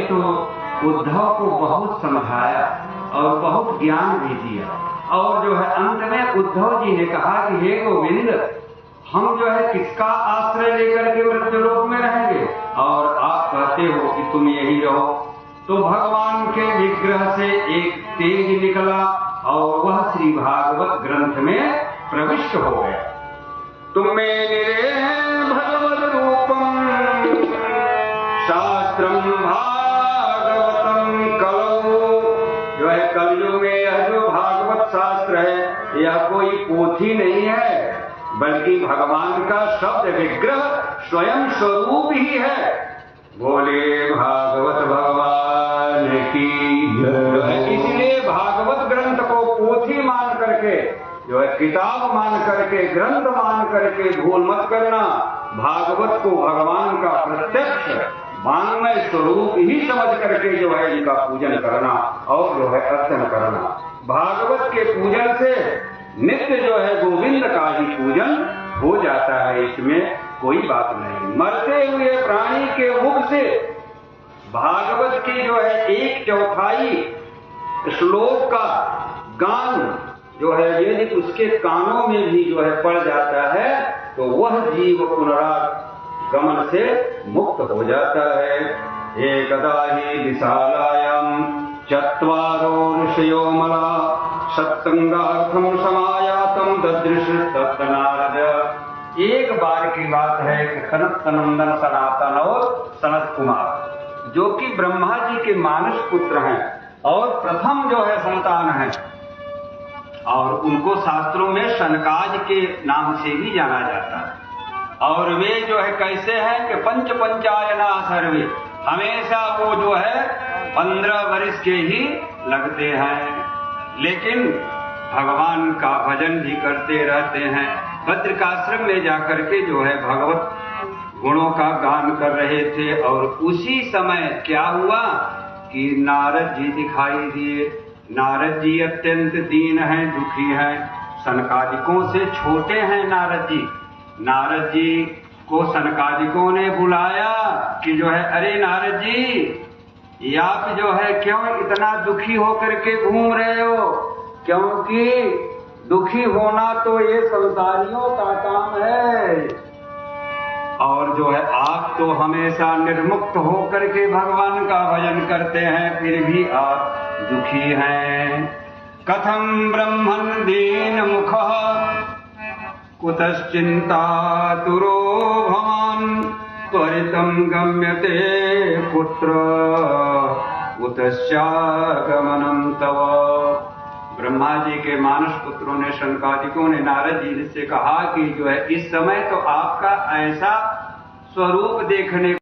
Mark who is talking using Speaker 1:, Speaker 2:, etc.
Speaker 1: तो उद्धव को बहुत समझाया और बहुत ज्ञान भी दिया, और जो है अंत में उद्धव जी ने कहा कि हे गोविंद, हम जो है किसका आश्रय लेकर के मृत्युलोक में रहेंगे, और आप कहते हो कि तुम यही रहो। तो भगवान के विग्रह से एक तेज निकला और वह श्री भागवत ग्रंथ में प्रविष्ट हो गया। तुम्हें निरे भगवत रूपम शास्त्रम भागवतम कलौ। जो है कलयुग में यह जो भागवत शास्त्र है यह कोई पोथी नहीं है, बल्कि भगवान का शब्द विग्रह स्वयं स्वरूप ही है। बोले भागवत भगवान की। इसलिए भागवत ग्रंथ को पोथी मान करके, जो है किताब मान करके, ग्रंथ मान करके भूल मत करना। भागवत को भगवान का प्रत्यक्ष वाङ्मय स्वरूप ही समझ करके जो है इनका पूजन करना और जो है अर्चन करना। भागवत के पूजन से नित्य जो है गोविंद का ही पूजन हो जाता है, इसमें कोई बात नहीं। मरते हुए प्राणी के मुख से भागवत की जो है 1/4 श्लोक का गान जो है यदि उसके कानों में भी जो है पड़ जाता है तो वह जीव पुनरागमन से मुक्त हो जाता है। एकदा ही विशालायाम चत्वारो ऋषयो मला सत्संगार्थम समायातम ददृश तत् नारद। एक बार की बात है कि सनत नंदन सनातन और सनत कुमार जो कि ब्रह्मा जी के मानस पुत्र हैं और प्रथम जो है संतान है, और उनको शास्त्रों में शनकाज के नाम से भी जाना जाता है। और वे जो है कैसे हैं कि पंच पंचायना सर्वे, हमेशा वो जो है 15 वर्ष के ही लगते हैं, लेकिन भगवान का भजन भी करते रहते हैं। बद्रिकाश्रम में जाकर के जो है भगवत गुणों का गान कर रहे थे, और उसी समय क्या हुआ कि नारद जी दिखाई दिए। नारद जी अत्यंत दीन हैं, दुखी हैं, सनकादिकों से छोटे हैं नारद जी। नारद जी को सनकादिकों ने बुलाया कि जो है अरे नारद जी, आप जो है क्यों इतना दुखी होकर के घूम रहे हो, क्योंकि दुखी होना तो ये संसारियों का काम है, और जो है आप तो हमेशा निर्मुक्त होकर के भगवान का भजन करते हैं, फिर भी आप दुखी हैं। कथम ब्रह्मन् दीन मुखः कुतश्चिंता तुरो भवान् त्वरितं गम्यते पुत्र उतस्यागमनं तव। ब्रह्मा जी के मानस पुत्रों ने, शनकादिकों ने नारद जी से कहा कि जो है इस समय तो आपका ऐसा स्वरूप देखने